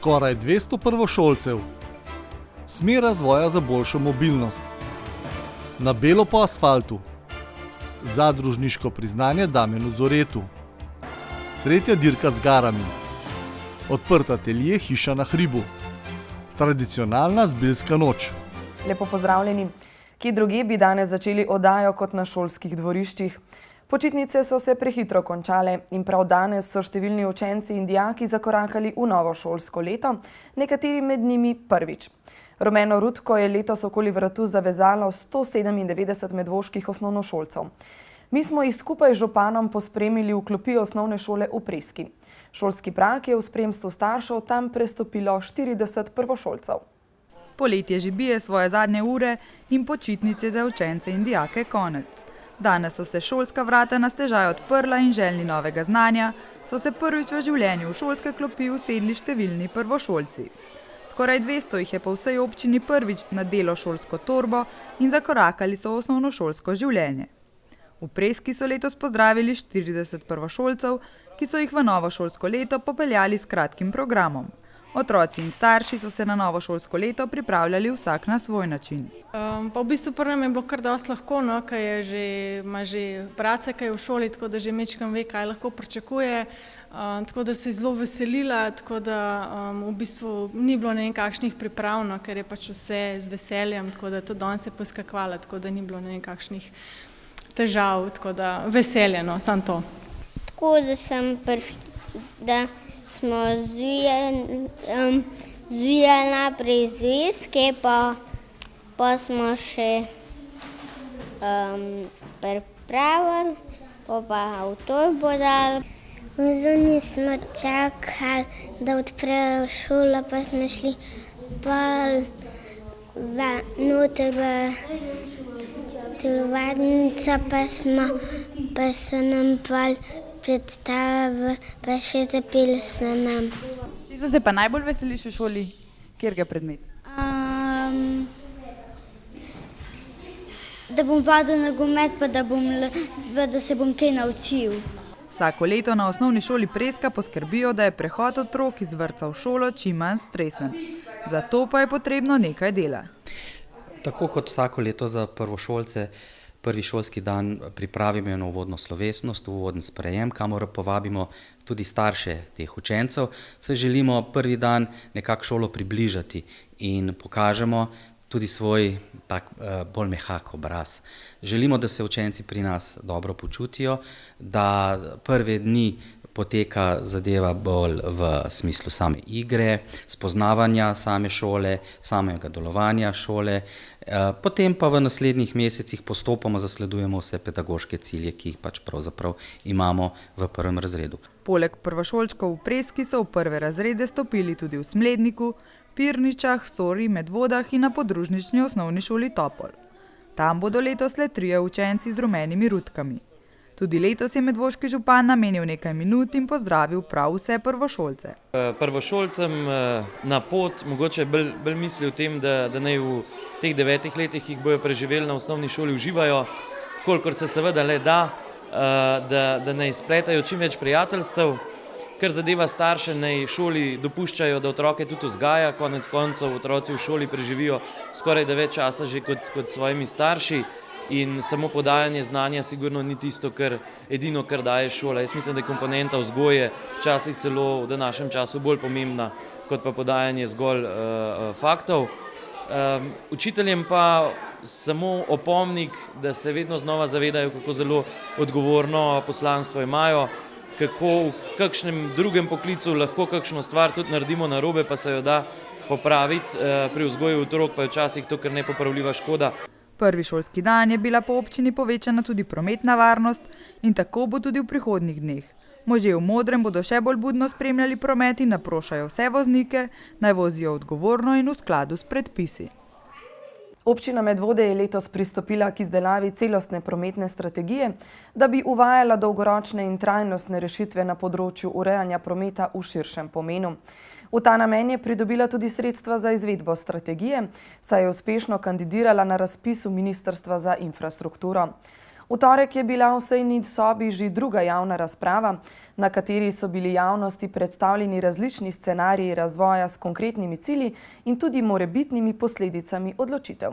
Skoraj 200 prvošolcev. Smer razvoja za boljšo mobilnost. Na belo po asfaltu. Zadružniško priznanje Damjanu Zoretu. Tretja dirka z garami. Odprt atelje Hiša na hribu. Tradicionalna zbiljska noč. Lepo pozdravljeni. Kje drugje bi danes začeli oddajo kot na šolskih dvoriščih? Počitnice so se prehitro končale in prav danes so številni učenci in dijaki zakorakali v novo šolsko leto, nekateri med njimi prvič. Rumeno rutko je letos okoli vratu zavezalo 197 medvoških osnovnošolcev. Mi smo jih skupaj z županom pospremili v klopi osnovne šole v Preski. Šolski prak je v spremstvu staršev tam prestopilo 40 prvošolcev. Poletje že bije svoje zadnje ure in počitnice za učence in dijake konec. Danes so se šolska vrata na stežaj odprla in željni novega znanja so se prvič v življenju v šolske klopi usedli številni prvošolci. Skoraj 200 jih je po vsej občini prvič nadelo šolsko torbo in zakorakali so v osnovnošolsko življenje. V Preski so letos pozdravili 40 prvošolcev, ki so jih v novo šolsko leto popeljali s kratkim programom. Otroci in starši so se na novo šolsko leto pripravljali vsak na svoj način. Pa v bistvu prvo nam je bilo kar dosti lahko, ker ima že braca, ki je v šoli, tako da že majčkeno ve, kaj lahko pričakuje. Tako da se je zelo veselila, tako da v bistvu ni bilo nekakšnih priprav, ker je pač vse z veseljem, tako da to danes je poskakovala, tako da ni bilo nekakšnih težav, tako da veseljeno, samo to. Tako da da smo zvijali naprej zvezke, pa smo še pripravili, pa v torbo dali. Zunaj smo čakali, da odprejo šolo, pa smo šli noter v telovadnico, pa so nam predstavili, pa še zapeli so nam. Čisto se pa najbolj veseliš v šoli? Katerega predmeta? Da bom vadil nogomet, pa da se bom kaj naučil. Vsako leto na osnovni šoli Preska poskrbijo, da je prehod otrok iz vrtca v šolo čim manj stresen. Zato pa je potrebno nekaj dela. Tako kot vsako leto za prvošolce, prvi šolski dan pripravimo eno uvodno slovesnost, uvoden sprejem, kamor povabimo tudi starše teh učencev. Se želimo prvi dan nekako šolo približati in pokažemo tudi svoj tak bolj mehak obraz. Želimo, da se učenci pri nas dobro počutijo, da prve dni poteka zadeva bolj v smislu same igre, spoznavanja same šole, samega delovanja šole, potem pa v naslednjih mesecih postopoma zasledujemo vse pedagoške cilje, ki jih pač pravzaprav imamo v prvem razredu. Poleg prvošolčkov v Preski so v prve razrede stopili tudi v Smledniku, Pirničah, Sori, Medvodah in na podružnični osnovni šoli Topol. Tam bodo letos le 3 učenci z rumenimi rutkami. Tudi letos je medvoški župan namenil nekaj minut in pozdravil prav vse prvošolce. Prvošolcem na pot mogoče bolj misli o tem, da naj v teh 9 letih, ki jih bojo preživeli na osnovni šoli, uživajo, kolikor se seveda le da, da naj spletajo čim več prijateljstev. Kar zadeva starše, naj šoli dopuščajo, da otroke tudi vzgaja, konec koncev otroci v šoli preživijo skoraj da več časa že kot svojimi starši in samo podajanje znanja sigurno ni tisto, edino, kar daje šola. Jaz mislim, da je komponenta vzgoje včasih celo v današnjem času bolj pomembna, kot pa podajanje zgolj faktov. Učiteljem pa samo opomnik, da se vedno znova zavedajo, kako zelo odgovorno poslanstvo imajo, kako v kakšnem drugem poklicu lahko kakšno stvar tudi naredimo narobe, pa se jo da popraviti, pri vzgoju otrok pa je včasih to kar nepopravljiva škoda. Prvi šolski dan je bila po občini povečana tudi prometna varnost in tako bo tudi v prihodnjih dneh. Možje v modrem bodo še bolj budno spremljali promet in naprošajo vse voznike, naj vozijo odgovorno in v skladu s predpisi. Občina Medvode je letos pristopila k izdelavi celostne prometne strategije, da bi uvajala dolgoročne in trajnostne rešitve na področju urejanja prometa v širšem pomenu. V ta namen je pridobila tudi sredstva za izvedbo strategije, saj je uspešno kandidirala na razpisu Ministrstva za infrastrukturo. V torek je bila v sejni sobi že druga javna razprava, na kateri so bili javnosti predstavljeni različni scenariji razvoja s konkretnimi cilji in tudi morebitnimi posledicami odločitev.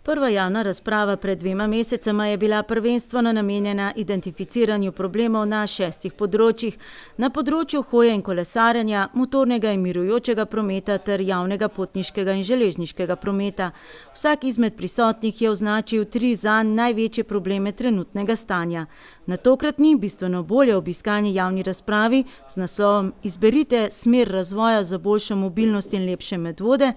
Prva javna razprava pred 2 mesecema je bila prvenstveno namenjena identificiranju problemov na 6 področjih, na področju hoje in kolesarjenja, motornega in mirujočega prometa ter javnega potniškega in železniškega prometa. Vsak izmed prisotnih je označil 3 zanj največje probleme trenutnega stanja. Na tokratni, bistveno bolje obiskani javni razpravi z naslovom Izberite smer razvoja za boljšo mobilnost in lepše Medvode,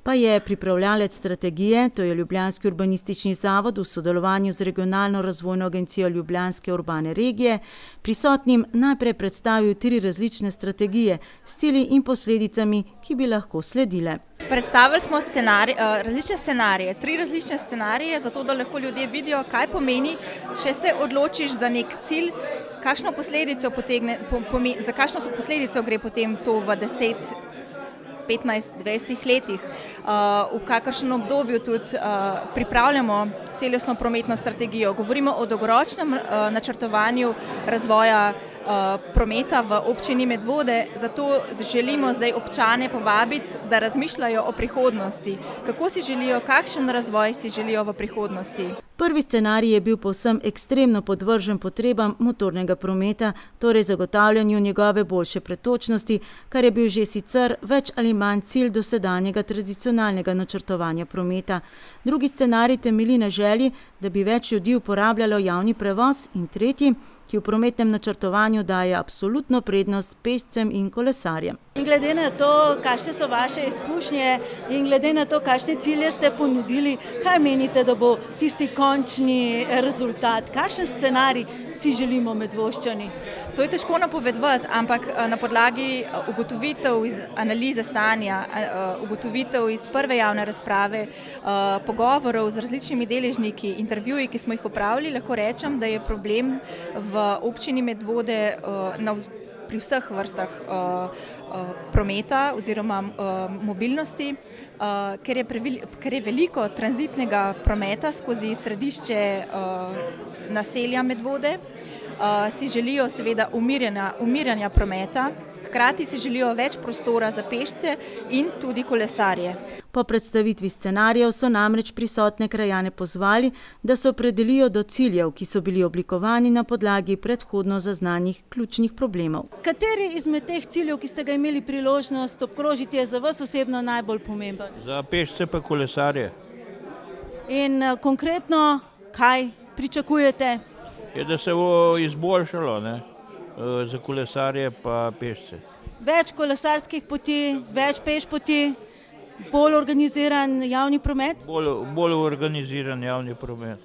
pa je pripravljalec strategije, to je Ljubljanski urbanistični zavod v sodelovanju z Regionalno razvojno agencijo Ljubljanske urbane regije, prisotnim najprej predstavil 3 različne strategije s cilji in posledicami, ki bi lahko sledile. Predstavili smo različne scenarije, 3 različne scenarije, zato da lahko ljudje vidijo, kaj pomeni, če se odločiš za nek cilj, kakšno posledico za kakšno posledico gre potem to v 10, 15, 20 letih, v kakršnem obdobju tudi pripravljamo celostno prometno strategijo. Govorimo o dolgoročnem načrtovanju razvoja prometa v občini Medvode, zato želimo zdaj občane povabiti, da razmišljajo o prihodnosti, kako si želijo, kakšen razvoj si želijo v prihodnosti. Prvi scenarij je bil povsem ekstremno podvržen potrebam motornega prometa, torej zagotavljanju njegove boljše pretočnosti, kar je bil že sicer več ali manj cilj dosedanjega tradicionalnega načrtovanja prometa. Drugi scenarij temelji na želji, da bi več ljudi uporabljalo javni prevoz, in tretji, ki v prometnem načrtovanju daje absolutno prednost pešcem in kolesarjem. In glede na to, kakšne so vaše izkušnje in glede na to, kakšne cilje ste ponudili, kaj menite, da bo tisti končni rezultat? Kakšen scenarij si želimo Medvoščani? To je težko napovedovati, ampak na podlagi ugotovitev iz analize stanja, ugotovitev iz prve javne razprave, pogovorov z različnimi deležniki, intervjuji, ki smo jih opravili, lahko rečem, da je problem v občini Medvode pri vseh vrstah prometa oziroma mobilnosti, ker je veliko tranzitnega prometa skozi središče naselja Medvode, si želijo seveda umirjanja prometa, hkrati si želijo več prostora za pešce in tudi kolesarje. Po predstavitvi scenarijev so namreč prisotne krajane pozvali, da se opredelijo do ciljev, ki so bili oblikovani na podlagi predhodno zaznanih ključnih problemov. Kateri izmed teh ciljev, ki ste ga imeli priložnost obkrožiti, je za vas osebno najbolj pomemben? Za pešce pa kolesarje. In konkretno, kaj pričakujete? Je, da se bo izboljšalo, ne? Za kolesarje pa pešce. Več kolesarskih poti, več peš poti, bolj organiziran javni promet? Bolj organiziran javni promet.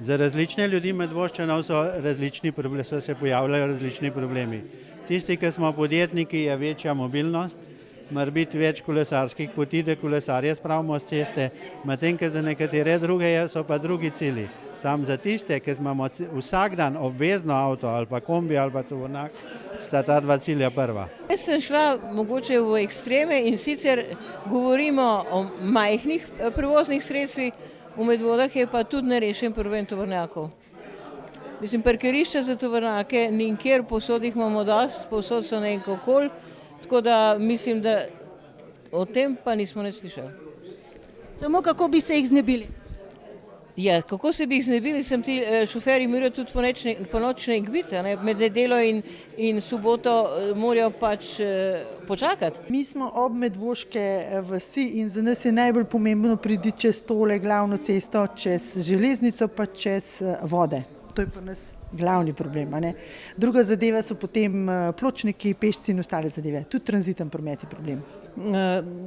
Za različne ljudi Medvoščanov so se pojavljajo različni problemi. Tisti, ki smo podjetniki, je večja mobilnost, mora biti več kolesarskih poti, da kolesarje spravimo s ceste, medtem ko za nekatere druge so pa drugi cilji. Sam za tiste, ki imamo vsak dan obvezno avto ali pa kombi ali pa tovornjak, sta ta 2 cilja prva. Jaz sem šla mogoče v ekstreme in sicer govorimo o majhnih prevoznih sredstvih, v Medvodah je pa tudi nerešen problem tovornjakov. Mislim, parkirišča za tovornjake nikjer, povsod jih imamo dosti, povsod so nekako, tako da mislim, da o tem pa nismo nič slišali. Samo kako bi se jih znebili? Ja, kako se bi jih znebili, sem ti šoferji morajo tudi ponočne igvite, med nedelo in soboto morajo pač počakati. Mi smo ob Medvoške vasi in za nas je najbolj pomembno priti čez tole glavno cesto, čez železnico pa čez vode. To je pa nas glavni problem. Druga zadeva so potem pločniki, pešci in ostale zadeve. Tudi tranziten promet je problem.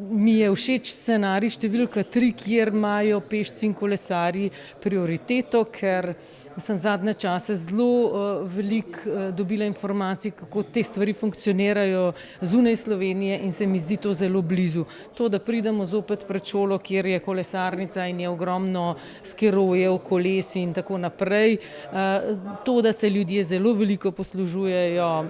Mi je všeč scenarij številka 3, kjer imajo pešci in kolesarji prioriteto, ker sem zadnje čase zelo veliko dobila informacij, kako te stvari funkcionirajo zunaj Slovenije in se mi zdi to zelo blizu. To, da pridemo zopet pred šolo, kjer je kolesarnica in je ogromno skirojev, koles in tako naprej, to, da se ljudje zelo veliko poslužujejo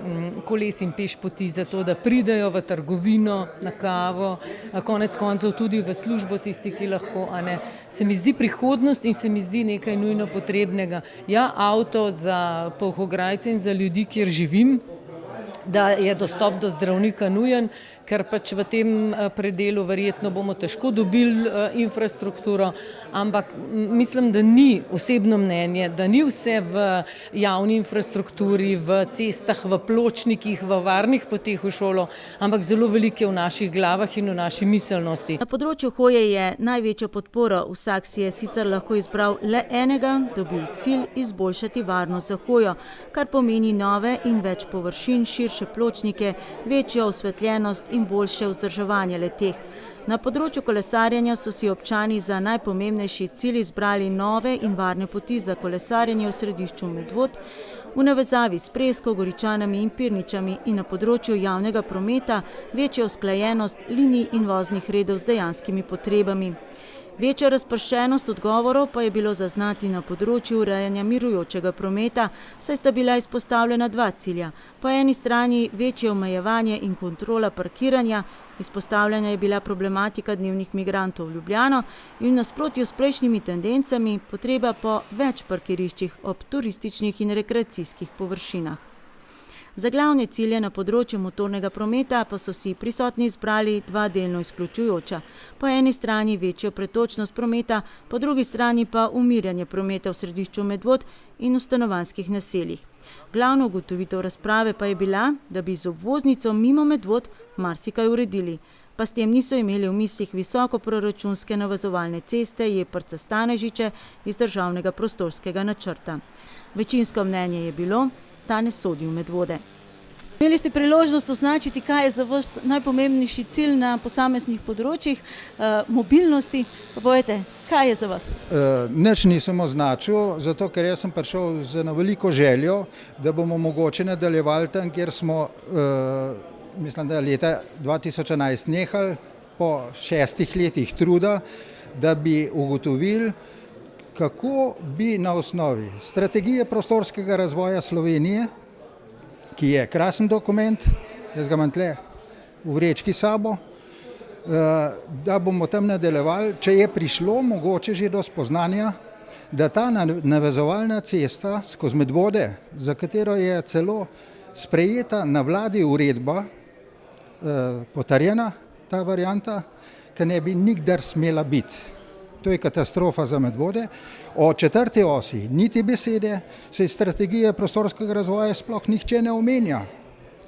koles in pešpoti za to, da pridejo v trgovino, na kavo, konec koncev tudi v službo tisti, ki lahko, a ne. Se mi zdi prihodnost in se mi zdi nekaj nujno potrebnega. Ja, avto za Polhograjce in za ljudi, kjer živim, da je dostop do zdravnika nujen, ker pač v tem predelu verjetno bomo težko dobili infrastrukturo, ampak mislim, da ni osebno mnenje, da ni vse v javni infrastrukturi, v cestah, v pločnikih, v varnih poteh v šolo, ampak zelo veliko je v naših glavah in v naši miselnosti. Na področju hoje je največjo podporo. Vsak si je sicer lahko izbral le enega, dobil cilj izboljšati varnost za hojo, kar pomeni nove in več površin, širše pločnike, večjo osvetljenost in boljše vzdrževanje le-teh. Na področju kolesarjenja so si občani za najpomembnejši cilj izbrali nove in varne poti za kolesarjenje v središču Medvod, v navezavi s Presko, Goričanami in Pirničami in na področju javnega prometa večjo usklajenost linij in voznih redov z dejanskimi potrebami. Večjo razpršenost odgovorov pa je bilo zaznati na področju urejanja mirujočega prometa, saj sta bila izpostavljena dva cilja. Po eni strani večje omejevanje in kontrola parkiranja, izpostavljena je bila problematika dnevnih migrantov v Ljubljano in v nasprotju s prejšnjimi tendencami potreba po več parkiriščih ob turističnih in rekreacijskih površinah. Za glavne cilje na področju motornega prometa pa so si prisotni izbrali dva delno izključujoča. Po eni strani večjo pretočnost prometa, po drugi strani pa umirjanje prometa v središču Medvod in v stanovanjskih naseljih. Glavna ugotovitev razprave pa je bila, da bi z obvoznico mimo Medvod marsikaj uredili, pa s tem niso imeli v mislih visokoproračunske navezovalne ceste Jeprca-Stanežiče iz državnega prostorskega načrta. Večinsko mnenje je bilo, ta ne sodi v Medvode. Imeli ste priložnost označiti, kaj je za vas najpomembnejši cilj na posameznih področjih mobilnosti. Pa povejte, kaj je za vas? Nič nisem označil, zato ker jaz sem prišel z eno veliko željo, da bomo mogoče nadaljevali tam, kjer smo, mislim, da leta 2011 nehali, po 6 letih truda, da bi ugotovili, kako bi na osnovi strategije prostorskega razvoja Slovenije, ki je krasen dokument, jaz ga imam tle v vrečki sabo, da bomo tam nadaljevali, če je prišlo mogoče že do spoznanja, da ta navezovalna cesta skozi Medvode, za katero je celo sprejeta na vladi uredba, potrjena ta varianta, ki ne bi nikdar smela biti. To je katastrofa za Medvode. O 4. osi niti besede, se iz strategije prostorskega razvoja sploh nihče ne omenja.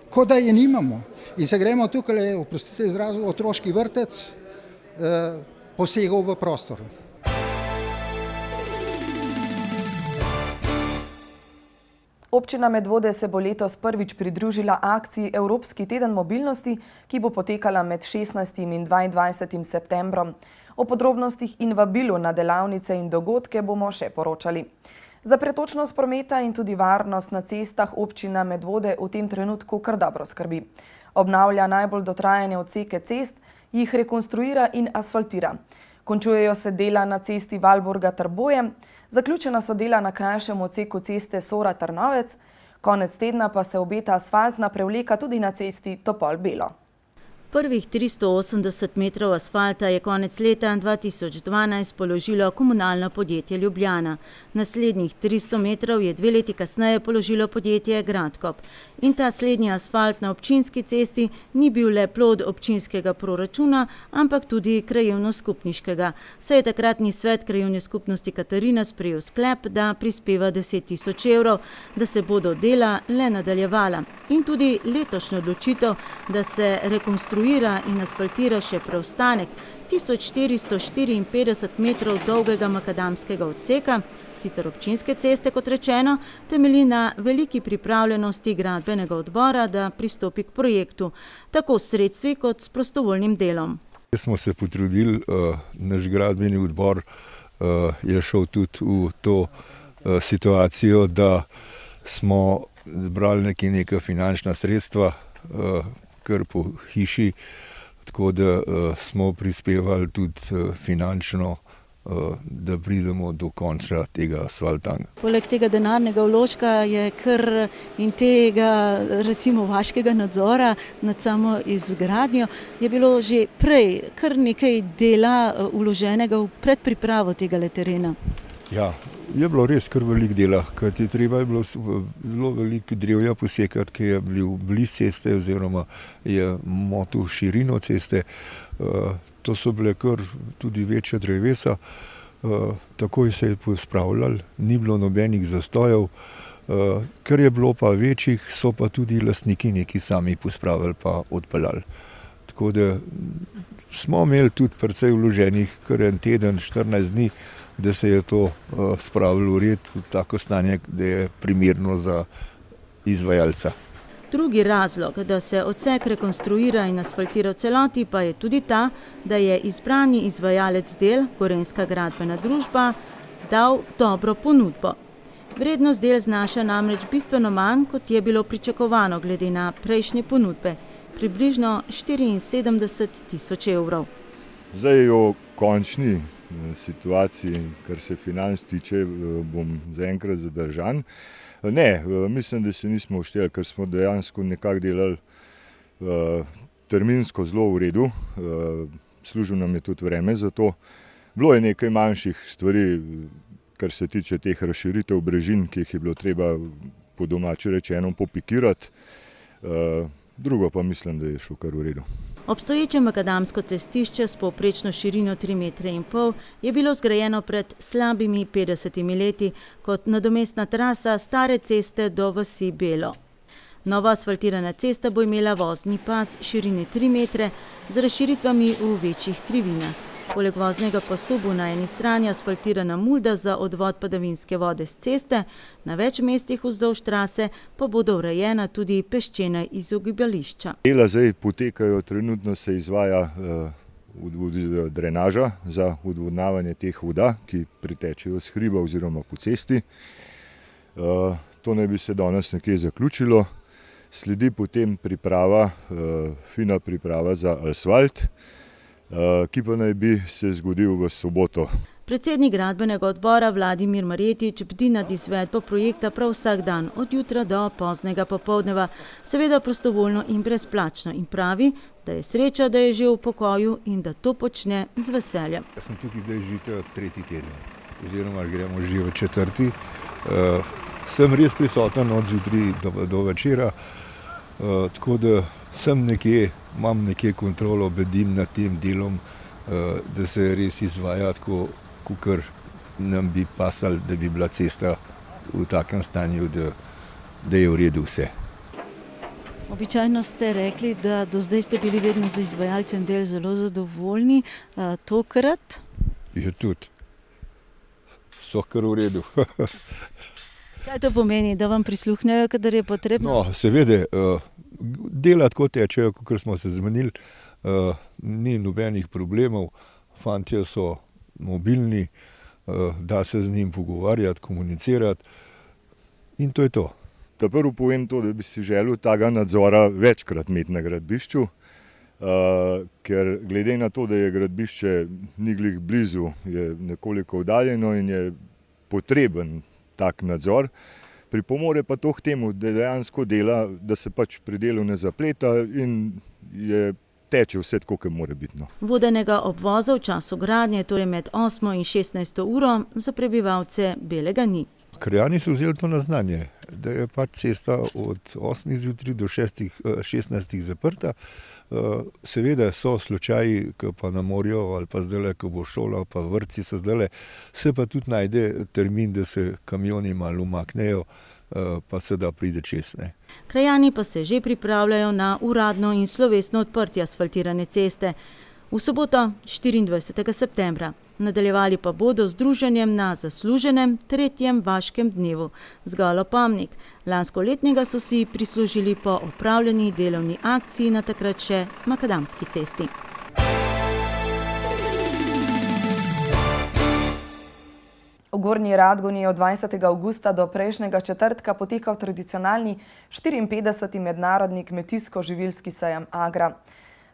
Kot da je nimamo. In se gremo tukaj, oprostite izrazu, otroški vrtec posegov v prostor. Občina Medvode se bo letos prvič pridružila akciji Evropski teden mobilnosti, ki bo potekala med 16. in 22. septembrom. O podrobnostih in vabilu na delavnice in dogodke bomo še poročali. Za pretočnost prometa in tudi varnost na cestah občina Medvode v tem trenutku kar dobro skrbi. Obnavlja najbolj dotrajane odseke cest, jih rekonstruira in asfaltira. Končujejo se dela na cesti Valburga-Trboje, zaključena so dela na krajšem odseku ceste Sora-Trnovec, konec tedna pa se obeta asfaltna prevleka tudi na cesti Topol-Belo. Prvih 380 metrov asfalta je konec leta 2012 položilo komunalno podjetje Ljubljana. Naslednjih 300 metrov je 2 leti kasneje položilo podjetje Gradkop. In ta slednji asfalt na občinski cesti ni bil le plod občinskega proračuna, ampak tudi krajevno-skupniškega. Saj je takratni svet krajevne skupnosti Katarina sprejel sklep, da prispeva 10 000 evrov, da se bodo dela le nadaljevala. In tudi letošnjo odločitev, da se rekonstruira in asfaltira še preostanek 1454 metrov dolgega makadamskega odseka, sicer občinske ceste, kot rečeno, temelji na veliki pripravljenosti gradbenega odbora, da pristopi k projektu, tako s sredstvi kot s prostovoljnim delom. Smo se potrudili, naš gradbeni odbor je šel tudi v to situacijo, da smo zbrali neka finančna sredstva, kar po hiši, tako da smo prispevali tudi finančno da pridemo do konca tega asfaltanga. Poleg tega denarnega vložka je kar in tega recimo vaškega nadzora nad samo izgradnjo je bilo že prej kar nekaj dela vloženega v predpripravo tega terena. Ja, je bilo res kar veliko dela, kajti treba je bilo zelo veliko drevja posekati, ki je bil blizu ceste oziroma je motil širino ceste. To so bile kar tudi večja drevesa. Takoj se je pospravljalo, ni bilo nobenih zastojev. Ker je bilo pa večjih, so pa tudi lastniki neki sami pospravili pa odpeljali. Tako da smo imeli tudi precej vloženih kar en teden, 14 dni, da se je to spravilo v red v tako stanje, da je primerno za izvajalca. Drugi razlog, da se odsek rekonstruira in asfaltira v celoti, pa je tudi ta, da je izbrani izvajalec del, Gorenjska gradbena družba, dal dobro ponudbo. Vrednost del znaša namreč bistveno manj, kot je bilo pričakovano glede na prejšnje ponudbe, približno 74 tisoč evrov. Zdaj o končni situaciji, kar se financ tiče, bom zaenkrat zadržan. Ne, mislim, da se nismo ušteli, ker smo dejansko nekako delali terminsko zelo v redu. Služil nam je tudi vreme za to. Bilo je nekaj manjših stvari, kar se tiče teh razširitev brežin, ki jih je bilo treba po domače rečeno popikirati. Drugo pa mislim, da je šlo kar v redu. Obstoječe makadamsko cestišče s povprečno širino 3,5 metra je bilo zgrajeno pred slabimi 50 leti kot nadomestna trasa stare ceste do vasi Belo. Nova asfaltirana cesta bo imela vozni pas širine 3 metre z razširitvami v večjih krivinah. Poleg voznega pasu bo na eni strani asfaltirana mulda za odvod padavinske vode z ceste, na več mestih vzdolž trase pa bodo urejena tudi peščena izogibališča. Dela zdaj potekajo, trenutno se izvaja drenaža za odvodnavanje teh voda, ki pritečejo s hriba oziroma po cesti. To naj bi se danes nekje zaključilo. Sledi potem priprava, fina priprava za asfalt, ki pa naj bi se zgodil v soboto. Predsednik gradbenega odbora Vladimir Marjetič bdi nad izvedbo projekta prav vsak dan, od jutra do poznega popoldneva, seveda prostovoljno in brezplačno, in pravi, da je sreča, da je že v pokoju in da to počne z veseljem. Jaz sem tukaj zdaj že tretji teden, oziroma gremo že v četrti. Sem res prisoten od zjutraj do večera, tako da sem nekje, imam nekje kontrolo, bedim nad tem delom, da se res izvaja tako, kakor nam bi pasalo, da bi bila cesta v takem stanju, da je v redu vse. Običajno ste rekli, da do zdaj ste bili vedno z izvajalcem del zelo zadovoljni, tokrat? Je tudi. So kar v redu. Kaj to pomeni, da vam prisluhnejo, kadar je potrebno? No, seveda, dela tako tečejo, kakor smo se zmenili, ni nobenih problemov, fantje so mobilni, da se z njim pogovarjati, komunicirati in to je to. Ta prvo povem to, da bi si želel tega nadzora večkrat imeti na gradbišču, ker glede na to, da je gradbišče ni glih blizu, je nekoliko oddaljeno in je potreben tak nadzor, pripomore pa to k temu, da dejansko dela, da se pač pri delu ne zapleta in teče vse tako, kot mora biti. Vodenega obvoza v času gradnje, torej med 8 in 16 uro, za prebivalce Belega ni. Krajani so vzeli to na znanje, da je pač cesta od 8 zjutraj do 16 zaprta. Seveda so slučaji, ko pa na morju ali pa zdajle, ko bo šola, pa vrtci so zdajle, se pa tudi najde termin, da se kamioni malo umaknejo, pa se da pride čez. Krajani pa se že pripravljajo na uradno in slovesno odprtje asfaltirane ceste v soboto 24. septembra. Nadaljevali pa bodo z druženjem na zasluženem 3. vaškem dnevu. Zgolj opomnik, lanskoletnega so si prislužili po opravljeni delovni akciji na takrat še makadamski cesti. V Gornji Radgoni je od 20. avgusta do prejšnjega četrtka potekal tradicionalni 54. mednarodni kmetijsko-živilski sejem Agra.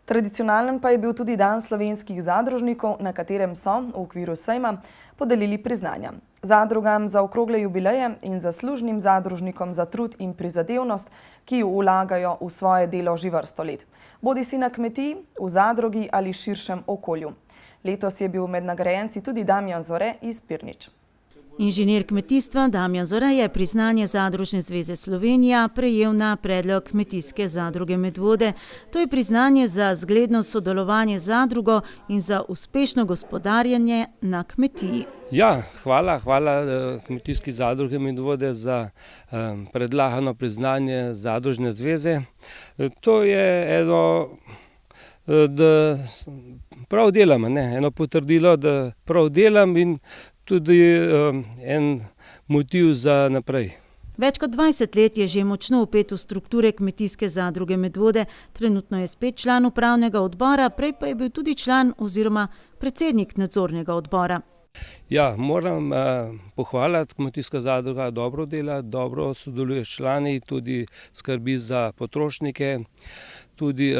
Tradicionalen pa je bil tudi dan slovenskih zadružnikov, na katerem so v okviru sejma podelili priznanja. Zadrugam za okrogle jubileje in zaslužnim zadružnikom za trud in prizadevnost, ki jo vlagajo v svoje delo že vrsto let. Bodisi na kmetiji, v zadrugi ali širšem okolju. Letos je bil med nagrajenci tudi Damjan Zore iz Pirnič. Inženir kmetijstva Damjan Zore je priznanje Zadružne zveze Slovenija prejel na predlog Kmetijske zadruge Medvode. To je priznanje za zgledno sodelovanje z zadrugo in za uspešno gospodarjenje na kmetiji. Ja, hvala Kmetijski zadruge Medvode za predlagano priznanje Zadružne zveze. To je eno, da prav delam, eno potrdilo, da prav delam in tudi en motiv za naprej. Več kot 20 let je že močno vpet v strukture Kmetijske zadruge Medvode. Trenutno je spet član upravnega odbora, prej pa je bil tudi član oziroma predsednik nadzornega odbora. Ja, moram pohvaliti, Kmetijska zadruga dobro dela, dobro sodeluje s člani, tudi skrbi za potrošnike, tudi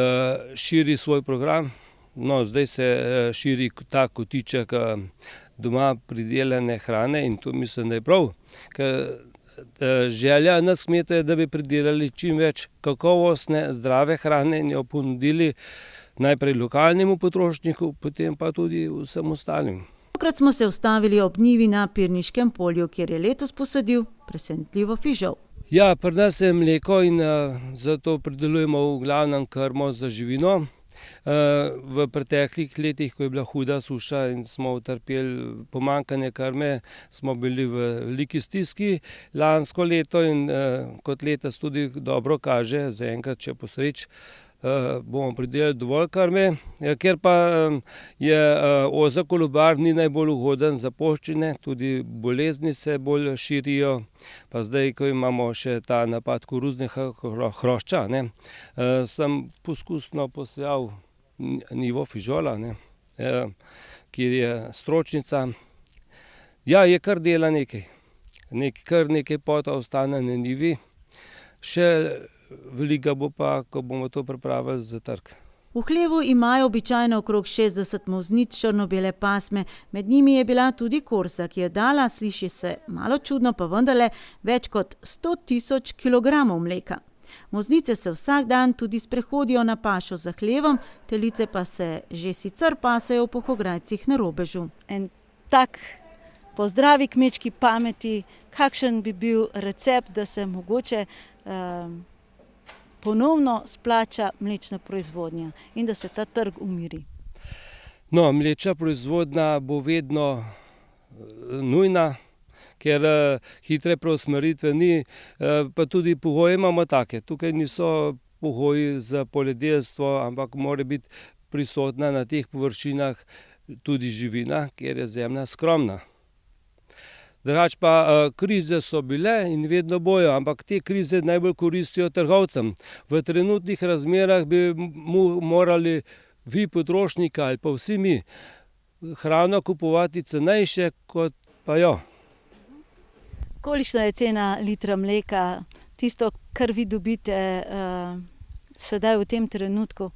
širi svoj program. No, zdaj se širi ta kotiček doma pridelane hrane in to mislim, da je prav, ker želja nas kmetov je, da bi pridelali čim več kakovostne, zdrave hrane in jo ponudili najprej lokalnemu potrošniku, potem pa tudi vsem ostalim. Tokrat smo se ustavili ob njivi na Pirniškem polju, kjer je letos posadil presenetljivo fižol. Ja, pri nas je mleko in zato pridelujemo v glavnem krmo za živino. V preteklih letih, ko je bila huda suša in smo utrpeli pomanjkanje krme, smo bili v veliki stiski. Lansko leto in kot letos tudi dobro kaže, zaenkrat če posreč, bomo pridelali dovolj krme, ker pa je ozek kolobar ni najbolj ugoden za poščine, tudi bolezni se bolj širijo, pa zdaj, ko imamo še ta napad koruznega hrošča, sem poskusno posejal nivo fižola, kjer je stročnica. Ja, je kar dela nekaj. Kar nekaj pota ostane na nivi. Še veliko bo pa, ko bomo to pripravili za trg. V hlevu imajo običajno okrog 60 moznic črno-bele pasme, med njimi je bila tudi korza, ki je dala, sliši se malo čudno, pa vendarle, več kot 100 000 kilogramov mleka. Moznice se vsak dan tudi sprehodijo na pašo za hlevom, telice pa se že sicer pasejo v Pohograjcih na Robežu. En tak po zdravi kmečki pameti, kakšen bi bil recept, da se mogoče ponovno splača mlečna proizvodnja in da se ta trg umiri? No, mlečna proizvodnja bo vedno nujna, ker hitre preusmeritve ni, pa tudi pogoje imamo take. Tukaj niso pogoji za poljedelstvo, ampak mora biti prisotna na teh površinah tudi živina, ker je zemlja skromna. Drugač pa krize so bile in vedno bojo, ampak te krize najbolj koristijo trgovcem. V trenutnih razmerah bi morali vi potrošniki ali pa vsi mi hrano kupovati cenejše kot pa jo. Kolikšna je cena litra mleka, tisto, kar vi dobite sedaj v tem trenutku?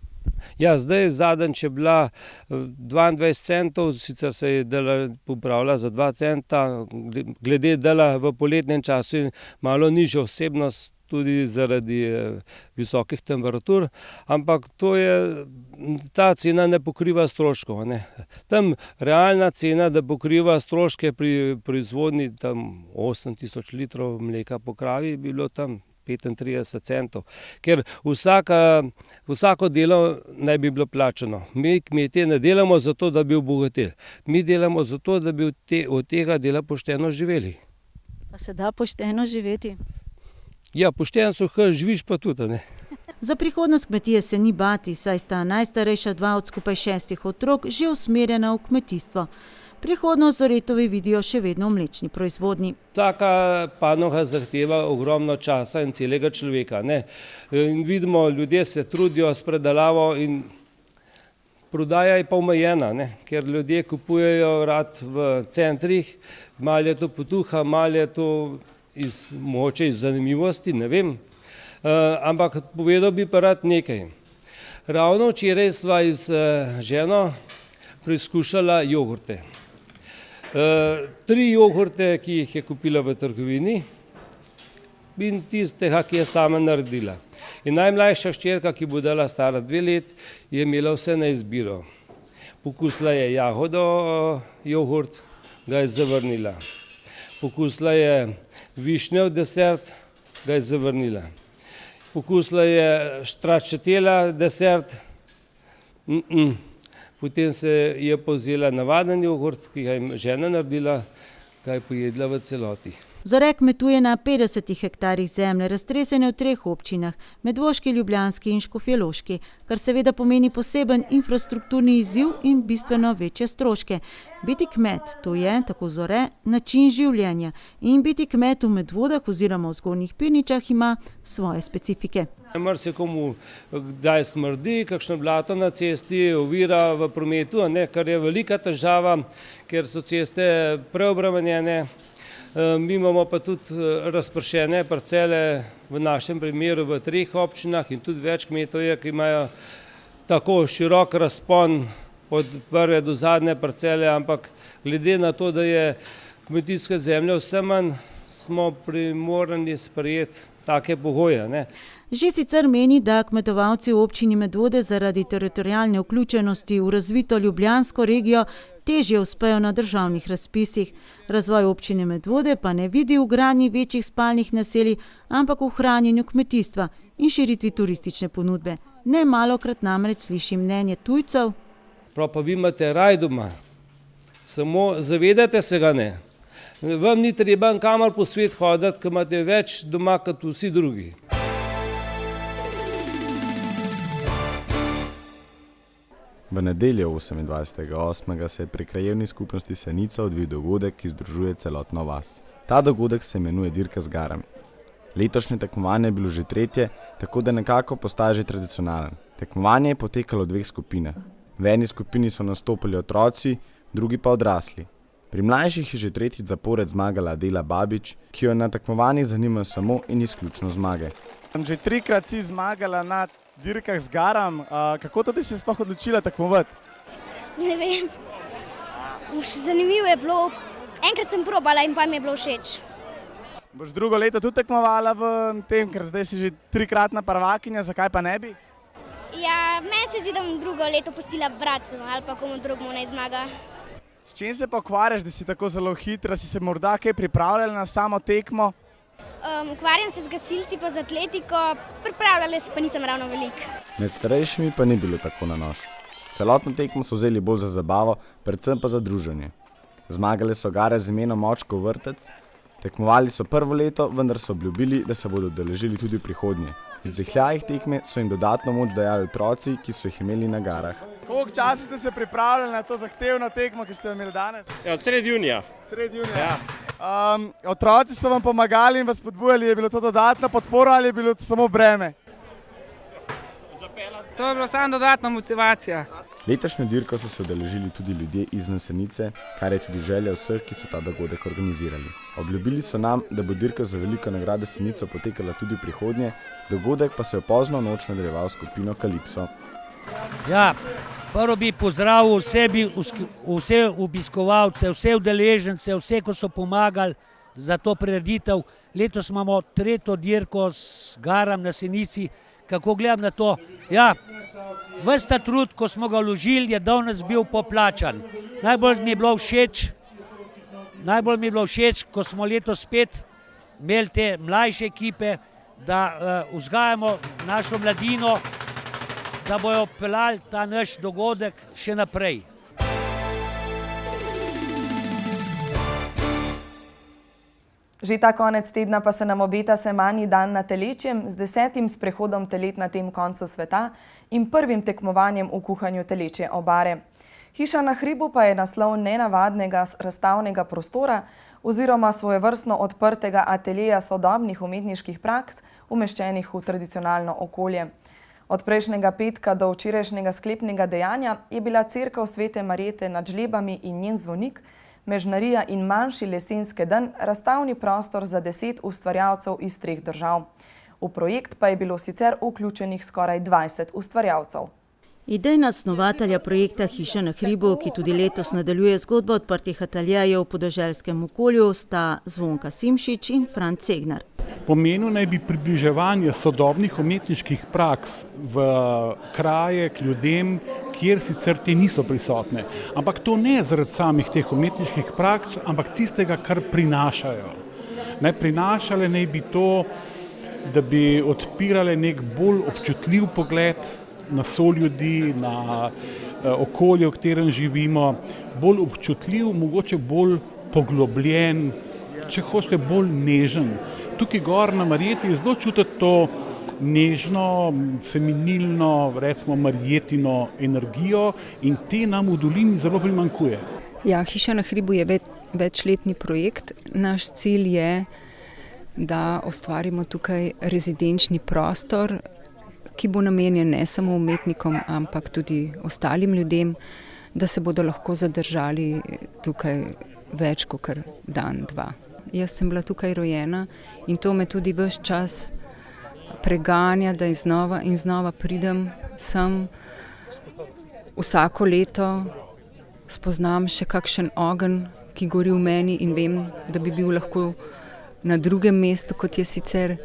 Ja, zdaj zadnjič je bila 22 centov, sicer se je dela popravila za 2 centa, glede dela v poletnem času je malo nižja vsebnost, tudi zaradi visokih temperatur, ampak ta cena ne pokriva stroškov. Tam realna cena, da pokriva stroške pri proizvodnji 8000 litrov mleka po kravi, bi bilo tam 35 centov, ker vsako delo naj bi bilo plačano. Mi kmetje ne delamo zato, da bi obogateli. Mi delamo zato, da bi od tega dela pošteno živeli. Pa se da pošteno živeti? Ja, pošteno so, živiš pa tudi, ne. Za prihodnost kmetije se ni bati, saj sta najstarejša 2 od skupaj 6 otrok že usmerjena v kmetijstvo. Prihodnost Zoretovi vidijo še vedno v mlečni proizvodnji. Vsaka panoga zahteva ogromno časa in celega človeka. In vidimo, ljudje se trudijo s predelavo in prodaja je pa omejena, ker ljudje kupujejo rad v centrih, malo je to potuha, malo je to mogoče iz zanimivosti, ne vem. Ampak povedal bi pa rad nekaj. Ravno včeraj sva z ženo preizkušala jogurte. 3 jogurte, ki jih je kupila v trgovini in tistega, ki je sama naredila. In najmlajša hčerka, ki bo dala stara 2 let, je imela vse na izbiro. Pokusila je jagodo jogurt, ga je zavrnila. Pokusila je višnjev desert, ga je zavrnila. Pokusila je štračetela desert, potem se je povzela navaden jogurt, ki ga je žena naredila, ga je pojedla v celoti. Zore kmetuje na 50 hektarjih zemlje, raztresene v 3 občinah, Medvoški, Ljubljanski in Škofjeloški, kar seveda pomeni poseben infrastrukturni izziv in bistveno večje stroške. Biti kmet, to je, tako Zore, način življenja in biti kmet v Medvodah oziroma v Zgornjih Pirničah ima svoje specifike. Marsikomu kdaj smrdi, kakšno blato na cesti, ovira v prometu, kar je velika težava, ker so ceste preobremenjene. Mi imamo pa tudi razpršene parcele, v našem primeru v 3 občinah in tudi več kmetov je, ki imajo tako širok razpon od prve do zadnje parcele, ampak glede na to, da je kmetijske zemlje vse manj, smo primorani sprejeti take pogoje. Že sicer meni, da kmetovalci v občini Medvode zaradi teritorialne vključenosti v razvito ljubljansko regijo težje uspejo na državnih razpisih. Razvoj občine Medvode pa ne vidi v gradnji večjih spalnih naselij, ampak v ohranjanju kmetijstva in širitvi turistične ponudbe. Nemalokrat namreč sliši mnenje tujcev. Prav pa vi imate raj doma, samo zavedate se ga ne. Vam ni treba kamor po svet hoditi, ker imate več doma kot vsi drugi. V nedeljo 28.8. se je pri krajevni skupnosti Senica odvil dogodek, ki združuje celotno vas. Ta dogodek se imenuje Dirka z garami. Letošnje tekmovanje je bilo že 3., tako da nekako postaja že tradicionalen. Tekmovanje je potekalo v 2 skupinah. V eni skupini so nastopili otroci, drugi pa odrasli. Pri mlajših je že 3. zapored zmagala Adela Babič, ki jo na tekmovanjih zanimajo samo in izključno zmage. Že 3-krat si zmagala na dirkah z garam. Kako to, da si se sploh odločila tekmovati? Ne vem. Zanimivo je bilo. Enkrat sem probala in pa mi je bilo všeč. Boš drugo leto tudi tekmovala v tem, ker zdaj si že 3-kratna prvakinja, zakaj pa ne bi? Ja, meni se zdi, da bom drugo leto pustila bratu ali pa komu drugemu naj zmaga. S čim se pa ukvarjaš, da si tako zelo hitra? Si se morda kaj pripravljala na samo tekmo? Ukvarjam se z gasilci pa z atletiko, pripravljala se pa nisem ravno veliko. Med starejšimi pa ni bilo tako na nož. Celotno tekmo so vzeli bolj za zabavo, predvsem pa za druženje. Zmagale so gare z imenom Očkov vrtec, tekmovali so prvo leto, vendar so obljubili, da se bodo udeležili tudi v prihodnje. Iz dehljajih tekme so jim dodatno moč dajali otroci, ki so jih imeli na garah. Koliko časa ste se pripravljali na to zahtevno tekmo, ki ste jo imeli danes? Ja, od sredi junija. Sredi junija? Ja. Otroci so vam pomagali in vas spodbujali, je bilo to dodatna podpora ali je bilo to samo breme? To je bila samo dodatna motivacija. Letošnjo dirko so se udeležili tudi ljudje izven Senice, kar je tudi želja vseh, ki so ta dogodek organizirali. Obljubili so nam, da bo dirka za veliko nagrado Senico potekala tudi v prihodnje, dogodek pa se je pozno noč nadaljeval s skupino Kalipso. Ja, prvo bi pozdravil vse obiskovalce, vse udeležence, vse, ko so pomagali za to prireditev. Letos imamo 3. dirko z garam na Senici. Kako gledam na to? Ja, ves ta trud, ko smo ga vložili, je danes bil poplačan. Najbolj mi je bilo všeč, ko smo letos spet imeli te mlajše ekipe, da vzgajamo našo mladino, da bojo peljali ta naš dogodek še naprej. Že ta konec tedna pa se nam obeta semanji dan na Telečjem z 10. sprehodom telet na tem koncu sveta in prvim tekmovanjem v kuhanju telečje obare. Hiša na hribu pa je naslov nenavadnega razstavnega prostora oziroma svojevrstno odprtega ateljeja sodobnih umetniških praks, umeščenih v tradicionalno okolje. Od prejšnjega petka do včerajšnjega sklepnega dejanja je bila cerkev Svete Marjete nad Žlebami in njen zvonik, Mežnarija in manjši lesenski dan razstavni prostor za 10 ustvarjalcev iz 3 držav. V projekt pa je bilo sicer vključenih skoraj 20 ustvarjalcev. Idejna snovatelja projekta Hiša na hribu, ki tudi letos nadaljuje zgodbo odprtih ateljejev v podeželskem okolju, sta Zvonka Simšič in Franc Cegnar. Pomenil naj bi približevanje sodobnih umetniških praks v kraje k ljudem, kjer sicer te niso prisotne. Ampak to ne zaradi samih teh umetniških praks, ampak tistega, kar prinašajo. Prinašale naj bi to, da bi odpirale nek bolj občutljiv pogled na soljudi, na okolje, v katerem živimo, bolj občutljiv, mogoče bolj poglobljen, če hočete bolj nežen. Tukaj gor na Marjeti je zelo čutiti to nežno, feminilno, recimo marjetino energijo in te nam v dolini zelo primanjkuje. Ja, Hiša na hribu je večletni projekt. Naš cilj je, da ustvarimo tukaj rezidenčni prostor, ki bo namenjen ne samo umetnikom, ampak tudi ostalim ljudem, da se bodo lahko zadržali tukaj več kot dan, dva. Jaz sem bila tukaj rojena in to me tudi ves čas preganja, da znova in znova pridem sem. Vsako leto spoznam še kakšen ogenj, ki gori v meni in vem, da bi bil lahko na drugem mestu, kot je sicer.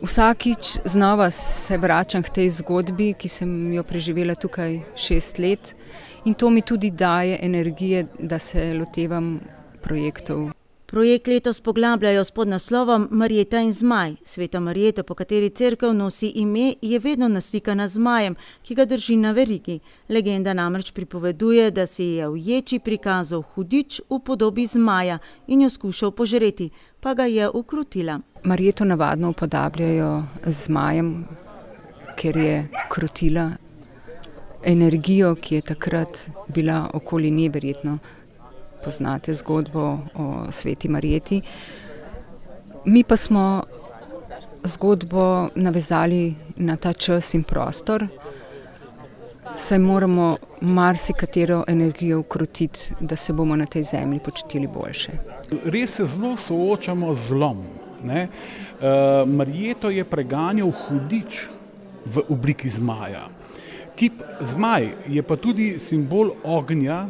Vsakič znova se vračam k tej zgodbi, ki sem jo preživela tukaj 6 let in to mi tudi daje energije, da se lotevam projektov. Projekt letos poglabljajo s podnaslovom Marjeta in zmaj. Sveta Marjeta, po kateri cerkev nosi ime, je vedno naslikana z zmajem, ki ga drži na verigi. Legenda namreč pripoveduje, da si je v ječi prikazal hudič v podobi zmaja in jo skušal požreti, pa ga je ukrotila. Marjeto navadno upodabljajo z zmajem, ker je krotila energijo, ki je takrat bila okoli nje, verjetno poznate zgodbo o sveti Marjeti. Mi pa smo zgodbo navezali na ta čas in prostor, saj moramo marsikatero energijo ukrotiti, da se bomo na tej zemlji počutili boljše. Res se zelo soočamo z zlom. Marjeto je preganjal hudič v obliki zmaja. Kip zmaj je pa tudi simbol ognja,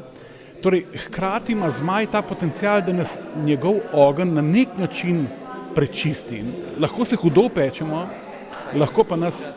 torej hkrati ima zmaj ta potencial, da nas njegov ogenj na nek način prečisti. Lahko se hudo pečemo, lahko pa nas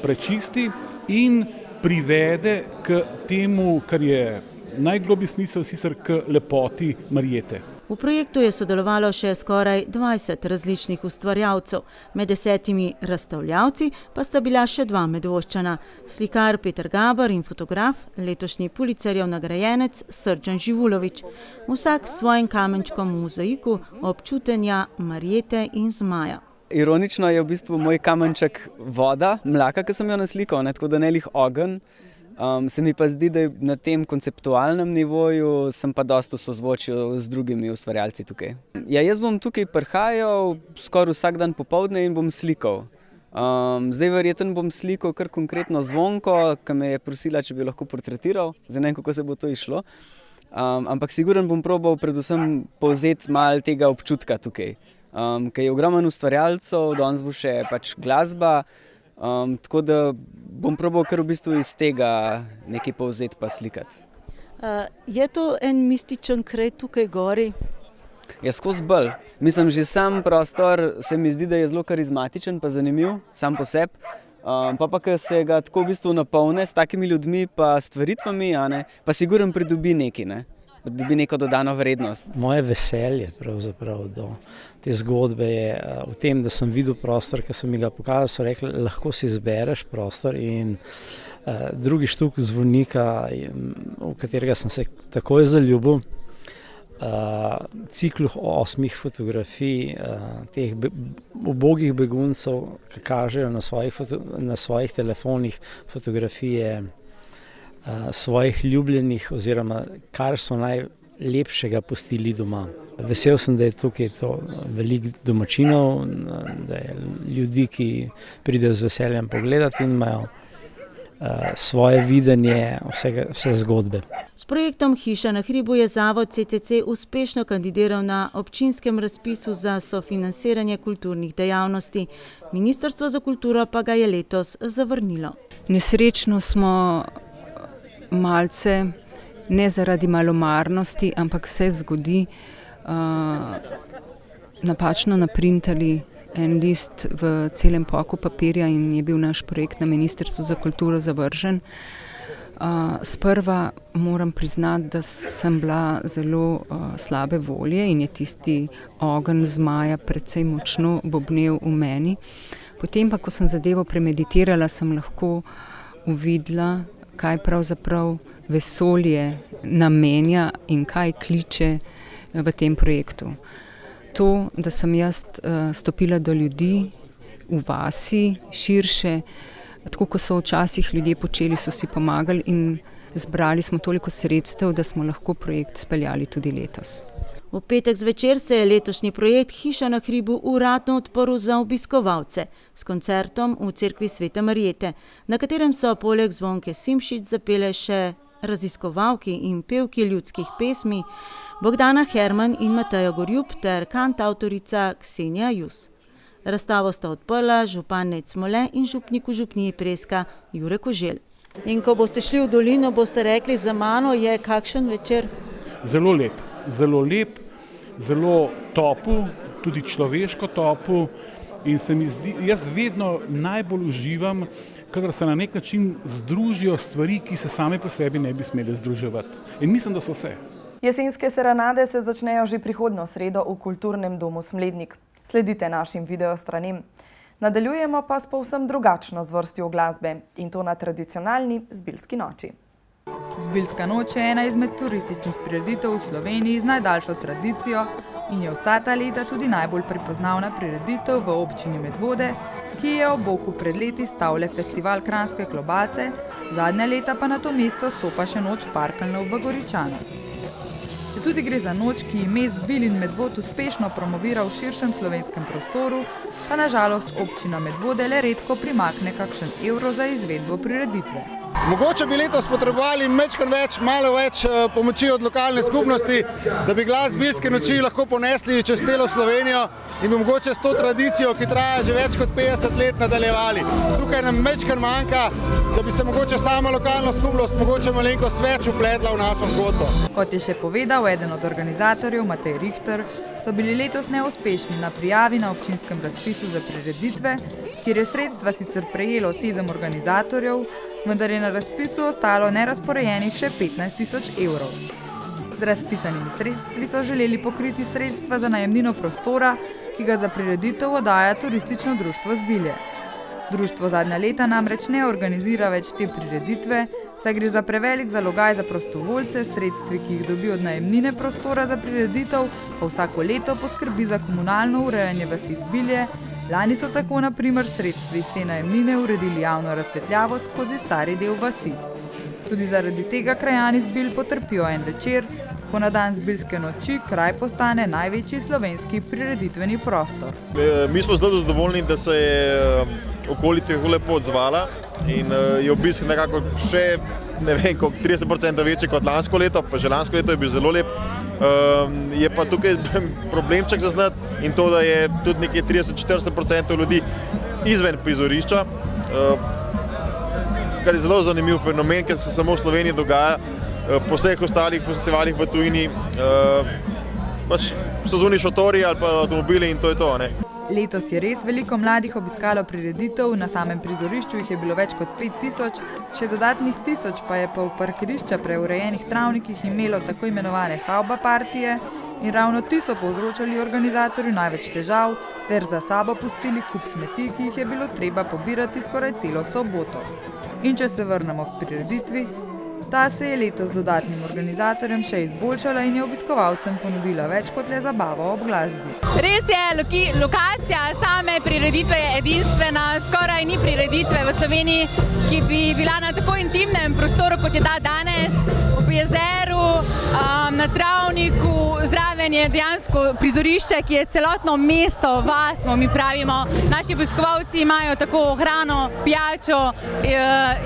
prečisti in privede k temu, kar je najgloblji smisel, sicer k lepoti Marjete. V projektu je sodelovalo še skoraj 20 različnih ustvarjalcev, med 10 razstavljavci pa sta bila še 2 Medvoščana, slikar Peter Gaber in fotograf, letošnji Pulitzerjev nagrajenec Srdjan Živulović. Vsak s svojim kamenčkom v mozaiku občutenja Marjete in zmaja. Ironično je v bistvu moj kamenček voda, mlaka, ki sem jo naslikal, tako da ne lih ogenj. Se mi pa zdi, da na tem konceptualnem nivoju sem pa dosta sozvočil z drugimi ustvarjalci tukaj. Ja, jaz bom tukaj prihajal skoraj vsak dan popoldne in bom slikal. Zdaj verjetno bom slikal kar konkretno Zvonko, ki me je prosila, če bi lahko portretiral. Zdaj ne vem, kako se bo to išlo. Ampak sigurno bom probal predvsem povzeti malo tega občutka tukaj. Ker je ogromen ustvarjalcev, danes bo še pač glasba. Tako da bom probal kar v bistvu iz tega nekaj povzeti pa slikati. Je to en mističen kraj tukaj gori? Ja, skozi bolj. Mislim, že sam prostor se mi zdi, da je zelo karizmatičen pa zanimiv, sam po sebi. Pa ker se ga tako v bistvu napolne s takimi ljudmi pa stvaritvami, pa sigurno pridobi nekaj, dobi neko dodano vrednost. Moje veselje pravzaprav do te zgodbe je v tem, da sem videl prostor, ki so mi ga pokazali, so rekli, lahko si izbereš prostor in drugi štuk Zvonika, v katerega sem se takoj zaljubil, ciklu 8 fotografij teh ubogih beguncev, ki kažejo na svojih telefonih fotografije svojih ljubljenih oziroma kar so najlepšega pustili doma. Vesel sem, da je tukaj veliko domačinov, da je ljudi, ki pridejo z veseljem pogledati in imajo svoje videnje vse zgodbe. S projektom Hiša na hribu je zavod CCC uspešno kandidiral na občinskem razpisu za sofinansiranje kulturnih dejavnosti. Ministrstvo za kulturo pa ga je letos zavrnilo. Nesrečno smo malce, ne zaradi malomarnosti, ampak se zgodi, napačno naprintali en list v celem poku papirja in je bil naš projekt na Ministrstvu za kulturo zavržen. Sprva moram priznati, da sem bila zelo slabe volje in je tisti ogenj zmaja precej močno bobnel v meni. Potem pa, ko sem zadevo premeditirala, sem lahko uvidela, kaj pravzaprav vesolje namenja in kaj kliče v tem projektu. To, da sem jaz stopila do ljudi v vasi, širše, tako kot so včasih ljudje počeli, so si pomagali in zbrali smo toliko sredstev, da smo lahko projekt speljali tudi letos. V petek zvečer se je letošnji projekt Hiša na hribu uradno odprl za obiskovalce s koncertom v cerkvi Svete Marjete, na katerem so poleg Zvonke Simšič zapele še raziskovalki in pevki ljudskih pesmi Bogdana Herman in Mateja Gorjup ter kantavtorica Ksenija Jus. Razstavo sta odprla župan Ned Smole in župnik v župniji Preska Jure Koželj. In ko boste šli v dolino, boste rekli, za mano je kakšen večer? Zelo lep, zelo topel, tudi človeško topel in se mi zdi, jaz vedno najbolj uživam, kadar se na nek način združijo stvari, ki se same po sebi ne bi smele združevati. In mislim, da so vse. Jesenske serenade se začnejo že prihodnjo sredo v Kulturnem domu Smlednik. Sledite našim videostranem. Nadaljujemo pa s povsem drugačno zvrstjo glasbe in to na tradicionalni Zbiljski noči. Zbiljska noč je ena izmed turističnih prireditev v Sloveniji z najdaljšo tradicijo in je vsa ta leta tudi najbolj prepoznavna prireditev v občini Medvode, ki je ob boku pred leti stal le festival kranjske klobase, zadnja leta pa na to mesto stopa še noč parkeljnov v Goričanu. Če tudi gre za noč, ki ime Zbilj in Medvod uspešno promovira v širšem slovenskem prostoru, pa na žalost občina Medvode le redko primakne kakšen evro za izvedbo prireditve. Mogoče bi letos potrebovali malo več pomoči od lokalne skupnosti, da bi glas Zbiljske noči lahko ponesli čez celo Slovenijo in bi mogoče s to tradicijo, ki traja že več kot 50 let, nadaljevali. Tukaj nam majčkeno manjka, da bi se mogoče sama lokalna skupnost mogoče malenkost več vpletla v našo zgodbo. Kot je še povedal eden od organizatorjev, Matej Richter, so bili letos neuspešni na prijavi na občinskem razpisu za prireditve, kjer je sredstva sicer prejelo 7 organizatorjev, vendar je na razpisu ostalo nerazporejenih še 15 000 evrov. Z razpisanimi sredstvi so želeli pokriti sredstva za najemnino prostora, ki ga za prireditev oddaja Turistično društvo Zbilje. Društvo zadnja leta namreč ne organizira več te prireditve, saj gre za prevelik zalogaj za prostovoljce, sredstvi, ki jih dobi od najemnine prostora za prireditev, pa vsako leto poskrbi za komunalno urejanje vasi Zbilje. Lani so tako na primer sredstvi iz te najemnine uredili javno razsvetljavo skozi stari del vasi. Tudi zaradi tega krajani Zbilj potrpijo en večer, ko na dan Zbiljske noči kraj postane največji slovenski prireditveni prostor. Mi smo zelo zadovoljni, da se je okolica tako lepo odzvala in je obisk nekako še, ne vem, 30% večji kot lansko leto, pa že lansko leto je bil zelo lep. Je pa tukaj problemček zaznati in to, da je tudi nekje 30-40% ljudi izven prizorišča, kar je zelo zanimiv fenomen, ker se samo v Sloveniji dogaja, po vseh ostalih festivalih v tujini, pač so zunaj šotori ali pa avtomobili in to je to, ne. Letos je res veliko mladih obiskalo prireditev, na samem prizorišču jih je bilo več kot 5000, še dodatnih 1000 pa je pol parkirišča preurejenih travnikih imelo tako imenovane havba partije in ravno ti so povzročali organizatorju največ težav ter za sabo pustili kup smeti, ki jih je bilo treba pobirati skoraj celo soboto. In če se vrnemo k prireditvi, ta se je letos z dodatnim organizatorjem še izboljšala in je obiskovalcem ponudila več kot le zabavo ob glasbi. Res je, lokacija same prireditve je edinstvena, skoraj ni prireditve v Sloveniji, ki bi bila na tako intimnem prostoru, kot je ta danes, ob jezeru, na travniku, zraven Kamen je dejansko prizorišče, ki je celotno mesto, vas, mi pravimo. Naši obiskovalci imajo tako hrano, pijačo,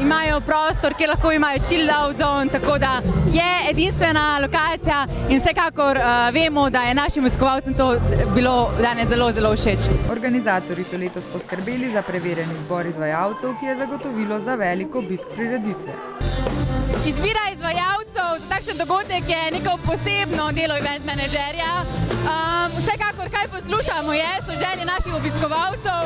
imajo prostor, kjer lahko imajo chill out zone, tako da je edinstvena lokacija in vsekakor vemo, da je našim obiskovalcem to bilo danes zelo, zelo všeč. Organizatorji so letos poskrbeli za preverjen izbor izvajalcev, ki je zagotovilo za velik obisk prireditve. Izbira izvajalcev za takšen dogodek je neko posebno delo event menedžerja. Vsekakor, kaj poslušamo so želje naših obiskovalcev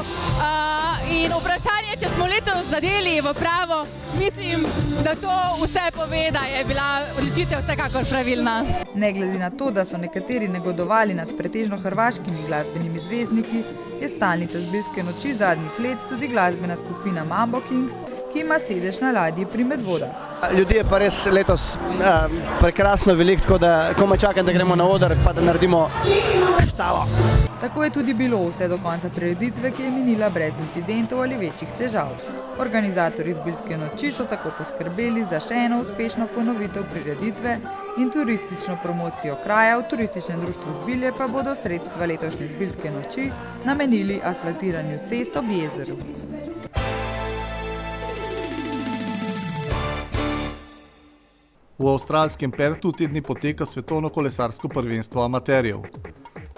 in vprašanje, če smo letos zadeli v pravo, mislim, da to vse pove, da je bila odločitev vsekakor pravilna. Ne glede na to, da so nekateri negodovali nad pretežno hrvaškimi glasbenimi zvezdniki, je stalnica Zbiljske noči zadnjih let tudi glasbena skupina Mambo Kings, ki ima sedež na ladji pri Medvodah. Ljudi je pa res letos prekrasno veliko, tako da komaj čakam, da gremo na oder, pa da naredimo štavo. Tako je tudi bilo vse do konca prireditve, ki je minila brez incidentov ali večjih težav. Organizatorji Zbiljske noči so tako poskrbeli za še eno uspešno ponovitev prireditve in turistično promocijo kraja. V Turističnem društvu Zbilje pa bodo sredstva letošnje Zbiljske noči namenili asfaltiranju cest ob jezeru. V avstralskem Perthu te dni poteka svetovno kolesarsko prvenstvo amaterjev.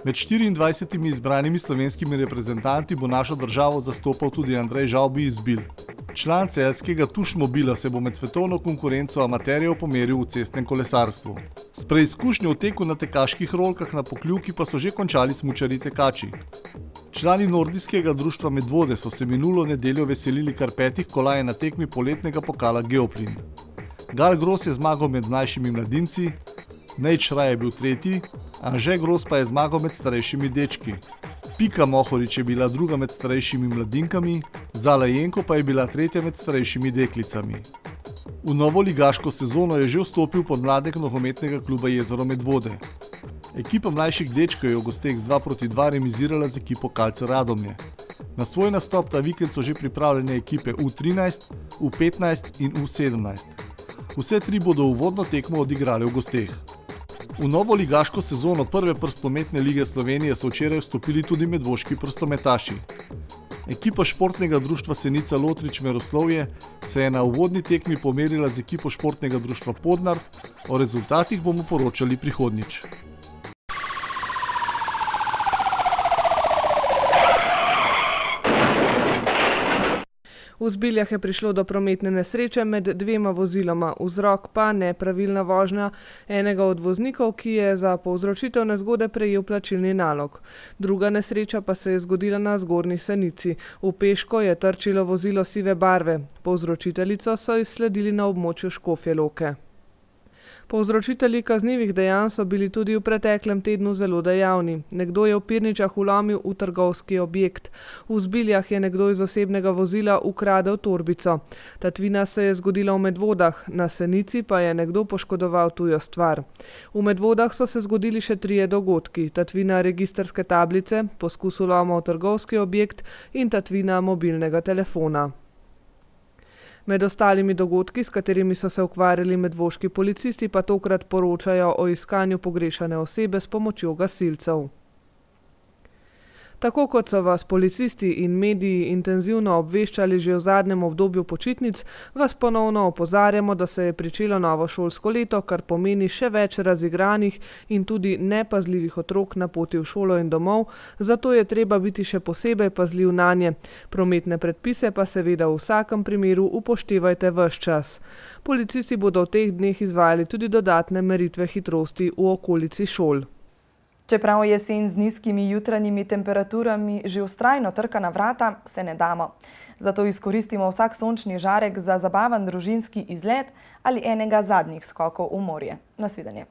Med 24 izbranimi slovenskimi reprezentanti bo našo državo zastopal tudi Andrej Žavbi iz Zbilj. Član celjskega Tušmobila se bo med svetovno konkurenco amaterjev pomeril v cestnem kolesarstvu. S preizkušnjo v teku na tekaških rolkah na Pokljuki pa so že končali smučarji tekači. Člani nordijskega društva Medvode so se minulo nedeljo veselili kar 5 kolajn na tekmi poletnega pokala Geoplin. Gal Gros je zmagal med mlajšimi mladinci, Nejc Šraj je bil 3., Anže Gros pa je zmagal med starejšimi dečki. Pika Mohorič je bila 2. med starejšimi mladinkami, Zala Jenko pa je bila 3. med starejšimi deklicami. V novo ligaško sezono je že vstopil podmladek nogometnega kluba Jezero Medvode. Ekipa mlajših dečkov je v gosteh z 2-2 remizirala z ekipo Kalce Radomlje. Na svoj nastop ta vikend so že pripravljene ekipe U13, U15 in U17. Vse 3 bodo uvodno tekmo odigrale v gosteh. V novo ligaško sezono prve prstometne lige Slovenije so včeraj vstopili tudi medvoški prstometaši. Ekipa športnega društva Senica Lotrič Meroslovje se je na uvodni tekmi pomerila z ekipo športnega društva Podnard, o rezultatih bomo poročali prihodnjič. V Zbiljah je prišlo do prometne nesreče med 2 voziloma, vzrok pa nepravilna vožnja enega od voznikov, ki je za povzročitev nezgode prejel plačilni nalog. Druga nesreča pa se je zgodila na Zgornji Senici. V peško je trčilo vozilo sive barve. Povzročiteljico so izsledili na območju Škofje Loke. Povzročitelji kaznivih dejanj so bili tudi v preteklem tednu zelo dejavni. Nekdo je v Pirničah vlomil v trgovski objekt. V Zbiljah je nekdo iz osebnega vozila ukradel torbico. Tatvina se je zgodila v Medvodah, na Senici pa je nekdo poškodoval tujo stvar. V Medvodah so se zgodili še 3 dogodki. Tatvina registrske tablice, poskus vloma v trgovski objekt in tatvina mobilnega telefona. Med ostalimi dogodki, s katerimi so se ukvarjali medvoški policisti, pa tokrat poročajo o iskanju pogrešane osebe s pomočjo gasilcev. Tako kot so vas policisti in mediji intenzivno obveščali že v zadnjem obdobju počitnic, vas ponovno opozarjamo, da se je pričelo novo šolsko leto, kar pomeni še več razigranih in tudi nepazljivih otrok na poti v šolo in domov, zato je treba biti še posebej pazljiv nanje. Prometne predpise pa seveda v vsakem primeru upoštevajte ves čas. Policisti bodo v teh dneh izvajali tudi dodatne meritve hitrosti v okolici šol. Čeprav jesen z nizkimi jutranjimi temperaturami že vztrajno trka na vrata, se ne damo. Zato izkoristimo vsak sončni žarek za zabaven družinski izlet ali enega zadnjih skokov v morje. Nasvidenje.